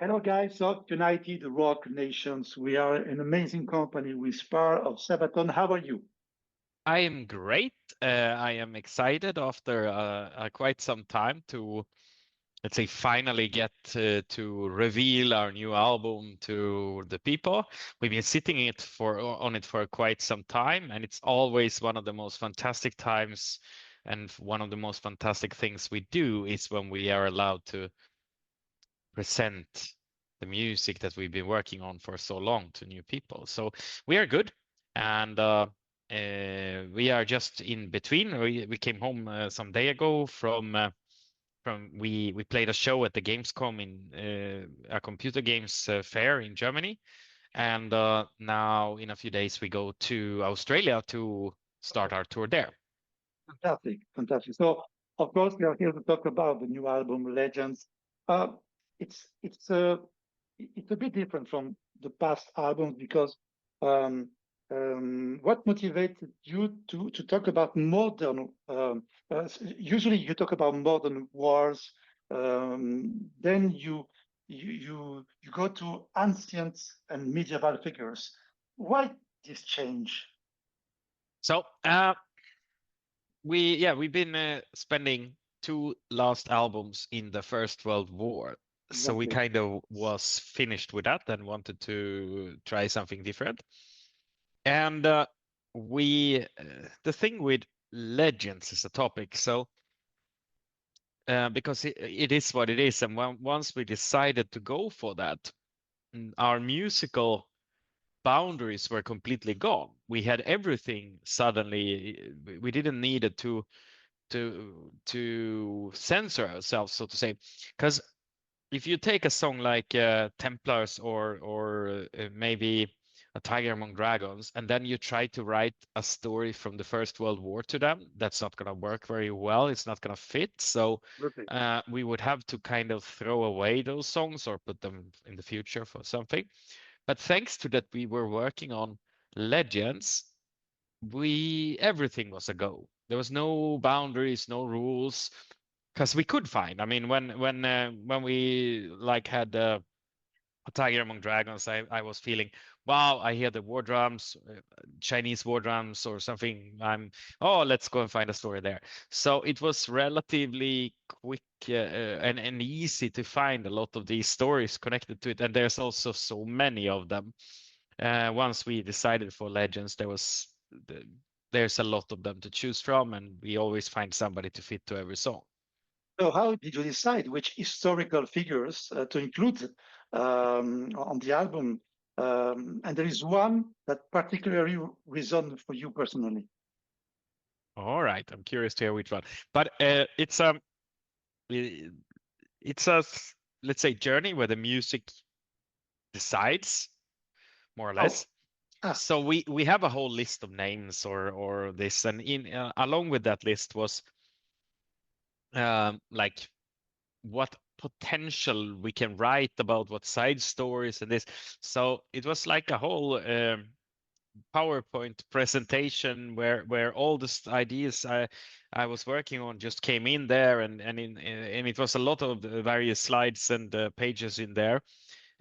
Hello, guys. So, United Rock Nations, we are an amazing company with part of Sabaton. How are you? I am great. I am excited after quite some time to, let's say, finally get to reveal our new album to the people. We've been sitting on it for quite some time, and it's always one of the most fantastic times. And one of the most fantastic things we do is when we are allowed to present the music that we've been working on for so long to new people. So we are good, and we are just in between. We came home some day ago from we played a show at the Gamescom in a computer games fair in Germany, and now in a few days we go to Australia to start our tour there. Fantastic, fantastic. So, of course, we are here to talk about the new album, Legends. Uh, it's it's a bit different from the past albums because um, what motivated you to talk about modern? Usually, you talk about modern wars, then you go to ancient and medieval figures. Why this change? So we've been spending two last albums in the First World War. So we Exactly. kind of was finished with that and wanted to try something different. And the thing with legends is a topic. So because it is what it is, and once we decided to go for that, our musical boundaries were completely gone. We had everything suddenly. We didn't need it to censor ourselves, so to say, because if you take a song like Templars or maybe A Tiger Among Dragons, and then you try to write a story from the First World War to them, that's not going to work very well. It's not going to fit. So Perfect. we would have to kind of throw away those songs or put them in the future for something. But thanks to that, we were working on Legends. We everything was a go. There was no boundaries, no rules, because we could find. I mean, when we like had a Tiger Among Dragons, I was feeling, wow, I hear the war drums, Chinese war drums or something. Oh, let's go and find a story there. So it was relatively quick and easy to find a lot of these stories connected to it. And there's also so many of them. Once we decided for Legends, there's a lot of them to choose from, and we always find somebody to fit to every song. So, how did you decide which historical figures to include on the album? And there is one that particularly resonated for you personally. All right, I'm curious to hear which one. But i- it's let's say journey where the music decides more or Oh, less. ah, So we have a whole list of names or this, and in along with that list was like what potential we can write about what side stories and this. So it was like a whole PowerPoint presentation where all the ideas I was working on just came in there, and it was a lot of the various slides and pages in there.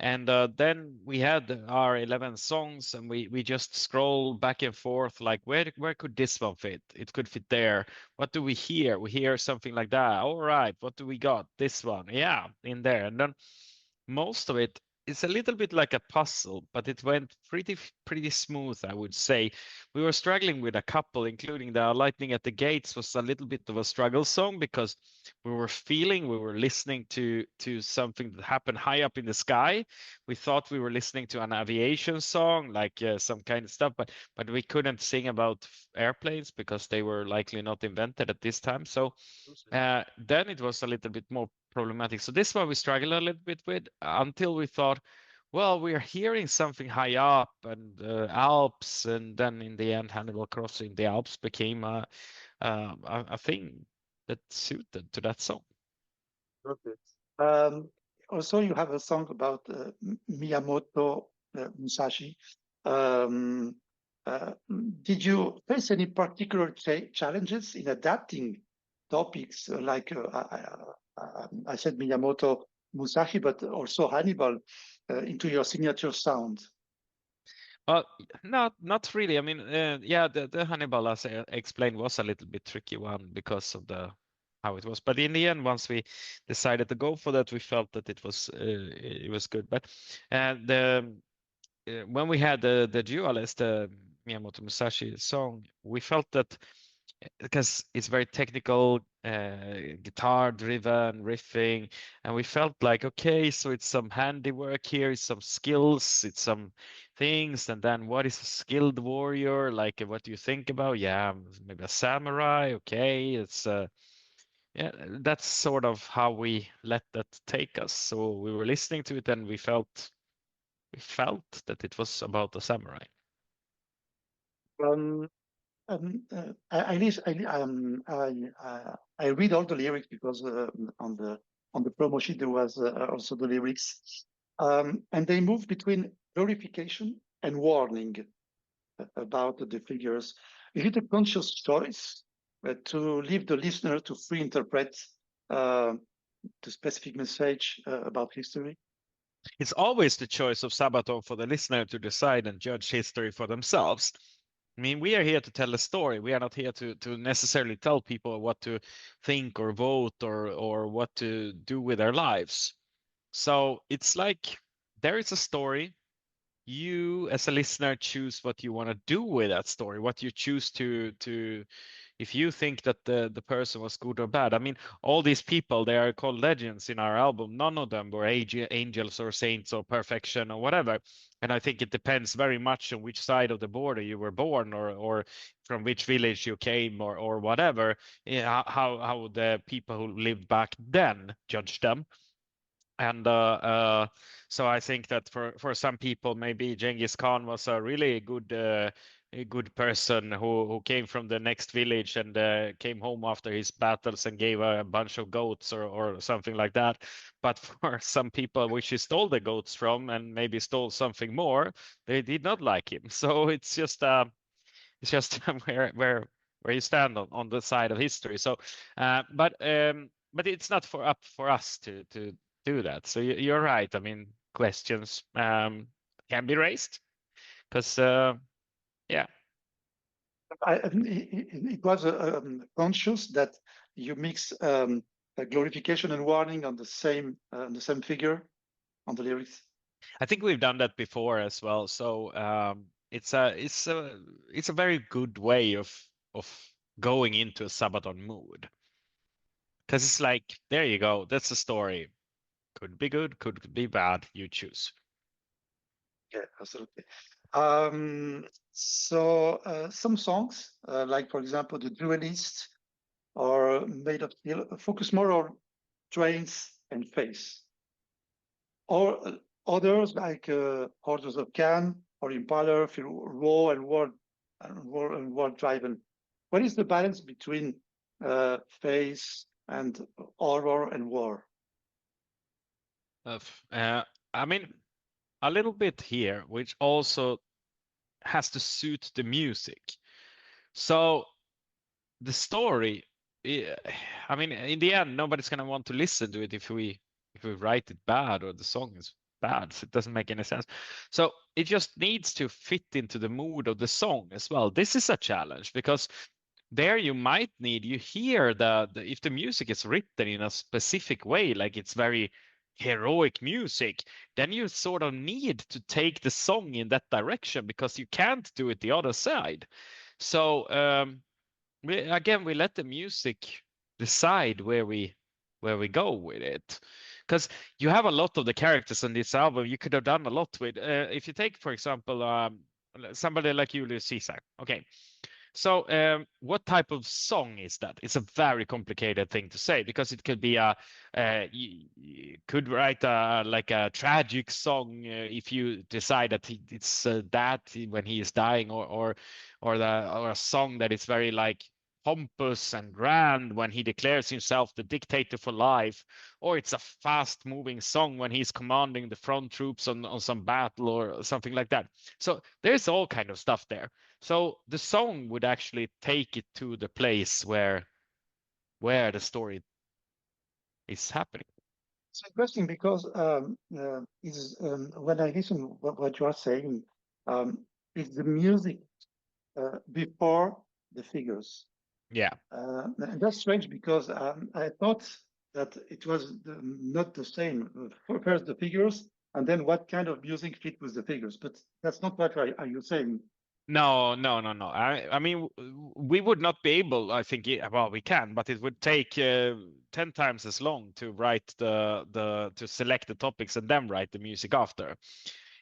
And then we had our 11 songs, and we just scroll back and forth, like where could this one fit? It could fit there. What do we hear? We hear something like that. All right, what do we got? This one, yeah, in there. And then most of it is a little bit like a puzzle, but it went pretty smooth, I would say. We were struggling with a couple, including the Lightning at the Gates was a little bit of a struggle song because we were listening to something that happened high up in the sky. We thought we were listening to an aviation song, like some kind of stuff, but we couldn't sing about airplanes because they were likely not invented at this time. So then it was a little bit more problematic. So this one we struggled a little bit with until we thought, well, we are hearing something high up and Alps, and then in the end, Hannibal Crossing, the Alps became a thing that suited to that song. perfect. Um, Also, you have a song about Miyamoto Musashi. Um, uh, did you face any particular challenges in adapting topics like I said Miyamoto? Musashi, but also Hannibal into your signature sound? Well, not really. I mean, yeah, the Hannibal, as I explained, was a little bit tricky one because of the how it was. But in the end, once we decided to go for that, we felt that it was good. But the when we had the dualist, the Miyamoto Musashi song, we felt that because it's very technical, guitar driven riffing, and we felt like, okay, so it's some handiwork here, it's some skills, it's some things, and then what is a skilled warrior? Like, what do you think about? Yeah, maybe a samurai. Okay, it's yeah, that's sort of how we let that take us. So we were listening to it, and we felt that it was about a samurai. Um, I, lis- I read all the lyrics because on the promo sheet there was also the lyrics, and they move between glorification and warning about the figures. Is it a conscious choice to leave the listener to free interpret uh, the specific message about history? It's always the choice of Sabaton for the listener to decide and judge history for themselves. I mean, we are here to tell a story. We are not here to necessarily tell people what to think or vote or what to do with their lives. So it's like there is a story. You, as a listener, choose what you want to do with that story, what you choose to if you think that the person was good or bad. I mean, all these people, they are called legends in our album. None of them were angels or saints or perfection or whatever. And I think it depends very much on which side of the border you were born or from which village you came or whatever. Yeah, how the people who lived back then judged them. And so I think that for some people, maybe Genghis Khan was a really a good person who came from the next village and came home after his battles and gave a bunch of goats or something like that. But for some people, which he stole the goats from and maybe stole something more, they did not like him. So it's just where you stand on the side of history. So, but it's not for up for us to do that. So you're right. I mean, questions can be raised because yeah. It was conscious that you mix glorification and warning on the same figure on the lyrics. I think we've done that before as well. So it's a very good way of going into a Sabaton mood because it's like there you go. That's the story. Could be good, could be bad. You choose. Yeah, absolutely. So some songs, like for example, the Duelist or Made of Steel, focus more on trains and face. Or others like Orders of Khan or Impaler feel raw and word driven. What is the balance between face and horror and war? Of I mean, a little bit here, which also has to suit the music. So the story, eh, I mean, in the end, nobody's gonna want to listen to it if we write it bad or the song is bad. So it doesn't make any sense. So it just needs to fit into the mood of the song as well. This is a challenge because there you might need you hear the if the music is written in a specific way, like it's very heroic music, then you sort of need to take the song in that direction because you can't do it the other side. So we let the music decide where we go with it because you have a lot of the characters on this album you could have done a lot with. If you take for example somebody like Julius Caesar, okay, so, what type of song is that? It's a very complicated thing to say because it could be you could write like a tragic song if you decide that it's that when he is dying, or a song that is very like pompous and grand when he declares himself the dictator for life, or it's a fast-moving song when he's commanding the front troops on some battle or something like that. So there's all kind of stuff there. So the song would actually take it to the place where the story is happening. It's interesting because is when I listen what you are saying, is the music before the figures. Yeah. And that's strange because I thought that it was not the same. First the figures, and then what kind of music fit with the figures. But that's not what are you saying. No, no, no, no. I mean, we would not be able, I think, well, we can, but it would take 10 times as long to write to select the topics and then write the music after.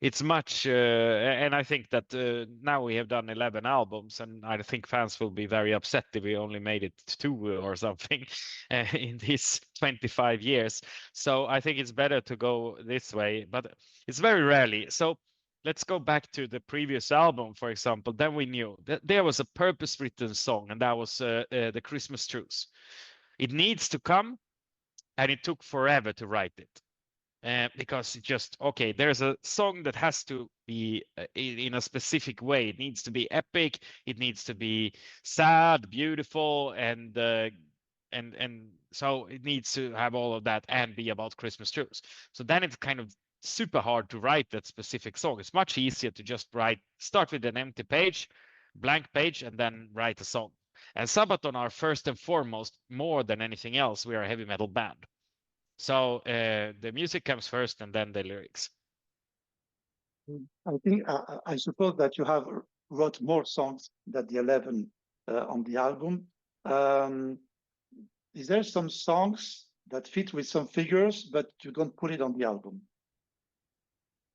It's much, and I think that now we have done 11 albums, and I think fans will be very upset if we only made it two or something in these 25 years. So I think it's better to go this way, but it's very rarely. So let's go back to the previous album, for example. Then we knew that there was a purpose-written song, and that was the Christmas Truce. It needs to come, and it took forever to write it. Because it just okay, there's a song that has to be in a specific way. It needs to be epic. It needs to be sad, beautiful, and so it needs to have all of that and be about Christmas truce. So then it's kind of super hard to write that specific song. It's much easier to just start with an empty page, blank page, and then write a song. And Sabaton are first and foremost, more than anything else, we are a heavy metal band. So the music comes first and then the lyrics. I think I suppose that you have wrote more songs than the 11 on the album. Um, is there some songs that fit with some figures, but you don't put it on the album?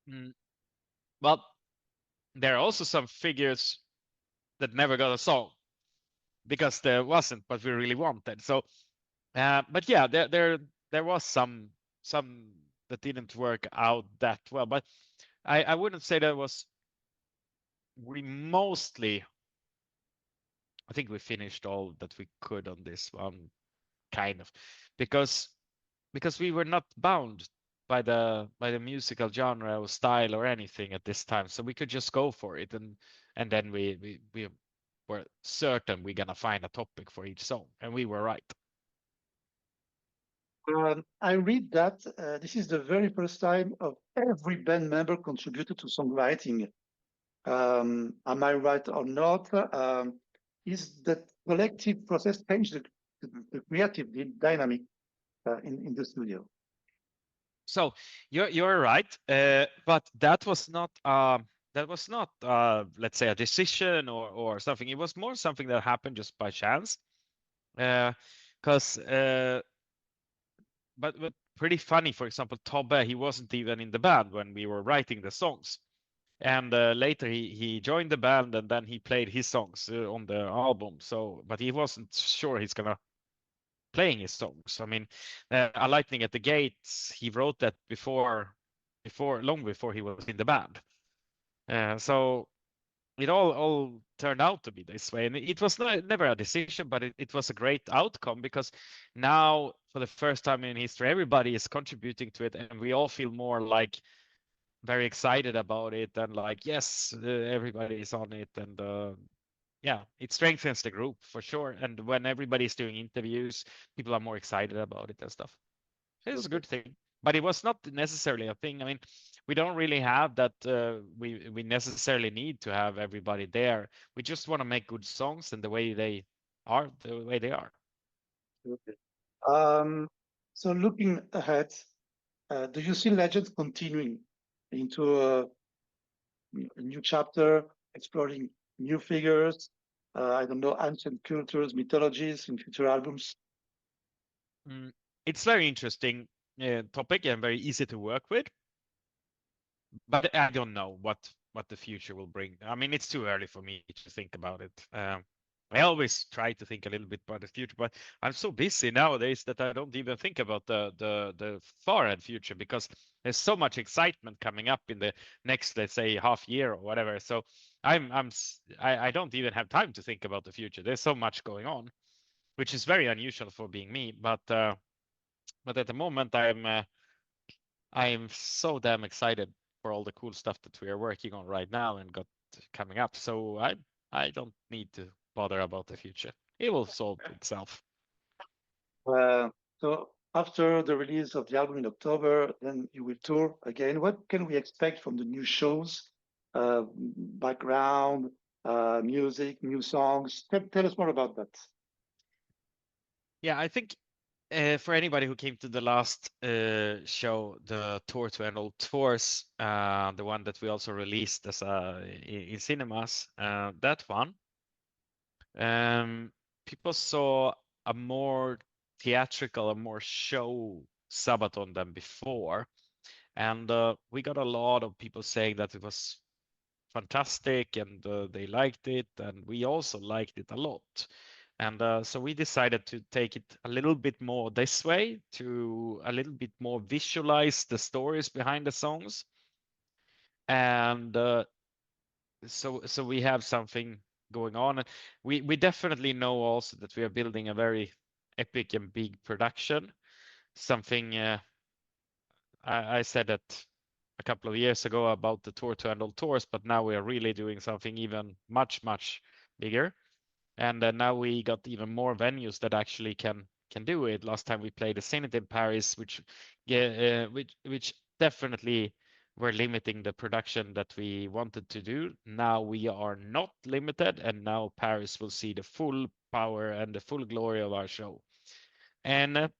Mm. Well, there are also some figures that never got a song because there wasn't, but we really wanted. So, but yeah, there was some that didn't work out that well. But I wouldn't say that was we mostly. I think we finished all that we could on this one, kind of, because we were not bound by the musical genre or style or anything at this time, so we could just go for it, and then we were certain we're gonna find a topic for each song, and we were right. I read that this is the very first time of every band member contributed to songwriting. Am I right or not? Is that collective process change the creative dynamic in the studio? So you're right, but that was not let's say a decision or something. It was more something that happened just by chance. Because but pretty funny. For example, Tobbe, he wasn't even in the band when we were writing the songs, and later he joined the band and then he played his songs on the album. So, but he wasn't sure he's gonna playing his songs. I mean, A Lightning at the Gates, he wrote that long before he was in the band. So it all turned out to be this way, and it was never a decision, but it was a great outcome because now for the first time in history everybody is contributing to it, and we all feel more like very excited about it, and like yes, everybody is on it, and yeah, it strengthens the group for sure, and when everybody's doing interviews, people are more excited about it and stuff. It's a Okay. good thing, but it was not necessarily a thing. I mean, we don't really have that. We necessarily need to have everybody there. We just want to make good songs, and the way they are. Okay. Um, so looking ahead, do you see Legends continuing into a new chapter, exploring new figures? I don't know, ancient cultures, mythologies in future albums. Mm, it's very interesting topic and very easy to work with, but I don't know what the future will bring. I mean, it's too early for me to think about it. I always try to think a little bit about the future, but I'm so busy nowadays that I don't even think about the far ahead future because there's so much excitement coming up in the next, let's say, half year or whatever. So I don't even have time to think about the future. There's so much going on, which is very unusual for being me. But at the moment, I'm so damn excited for all the cool stuff that we are working on right now and got coming up. So I don't need to bother about the future. It will solve itself. Uh, so after the release of the album in October, then you will tour again. What can we expect from the new shows? Background, music, new songs. Tell us more about that. Yeah, I think for anybody who came to the last show, the Tour to End All Tours, the one that we also released as in cinemas, that one, people saw a more theatrical, a more show Sabaton than before. And we got a lot of people saying that it was fantastic and they liked it, and we also liked it a lot. And so we decided to take it a little bit more this way, to a little bit more visualize the stories behind the songs. And so we have something going on. And we definitely know also that we are building a very epic and big production. Something I said that a couple of years ago about the Tour to End All Tours, but now we are really doing something even much bigger. And now we got even more venues that actually can do it. Last time we played the Zenith in Paris, which definitely were limiting the production that we wanted to do. Now we are not limited, and now Paris will see the full power and the full glory of our show. And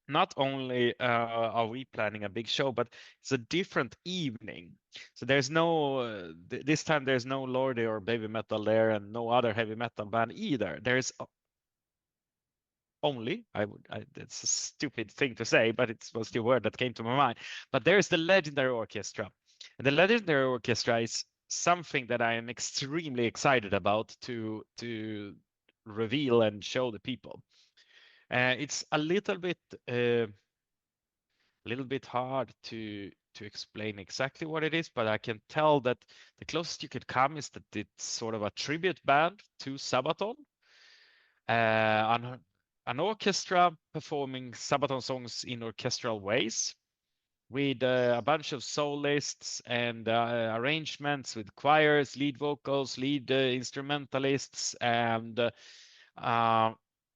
not only are we planning a big show, but it's a different evening. So there's no this time there's no Lordi or Baby Metal there, and no other heavy metal band either. There's only it's a stupid thing to say, but it was the word that came to my mind. But there's the Legendary Orchestra, and the Legendary Orchestra is something that I am extremely excited about to reveal and show the people. It's a little bit hard to explain exactly what it is, but I can tell that the closest you could come is that it's sort of a tribute band to Sabaton, an orchestra performing Sabaton songs in orchestral ways with a bunch of soloists and arrangements with choirs, lead vocals, lead instrumentalists, and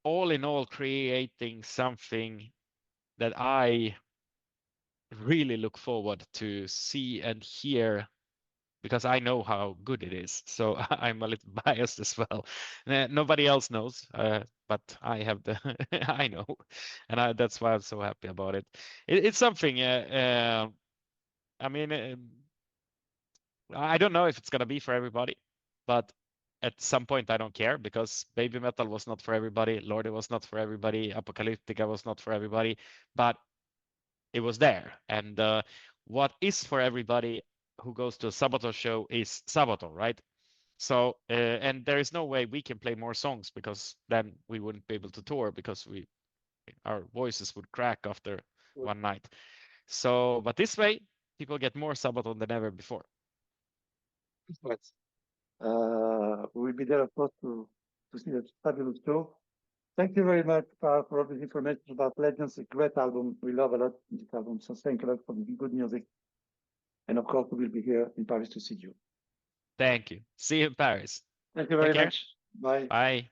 all in all creating something that I really look forward to see and hear, because I know how good it is. So I'm a little biased as well. Nobody else knows, but I have the I know, and that's why I'm so happy about it. It's something. I mean, I don't know if it's gonna be for everybody, but at some point I don't care, because Baby Metal was not for everybody, Lordi was not for everybody, Apocalyptica was not for everybody, but it was there. And what is for everybody who goes to a Sabaton show is Sabaton, right? So and there is no way we can play more songs, because then we wouldn't be able to tour, because our voices would crack after one night. So, but this way, people get more Sabaton than ever before. Right. We will be there, of course, to see that fabulous show. Thank you very much for all this information about Legends. A great album. We love a lot this album. So thank you a lot for the good music. And of course, we will be here in Paris to see you. Thank you. See you in Paris. Thank you Take very care. much. Bye. Bye.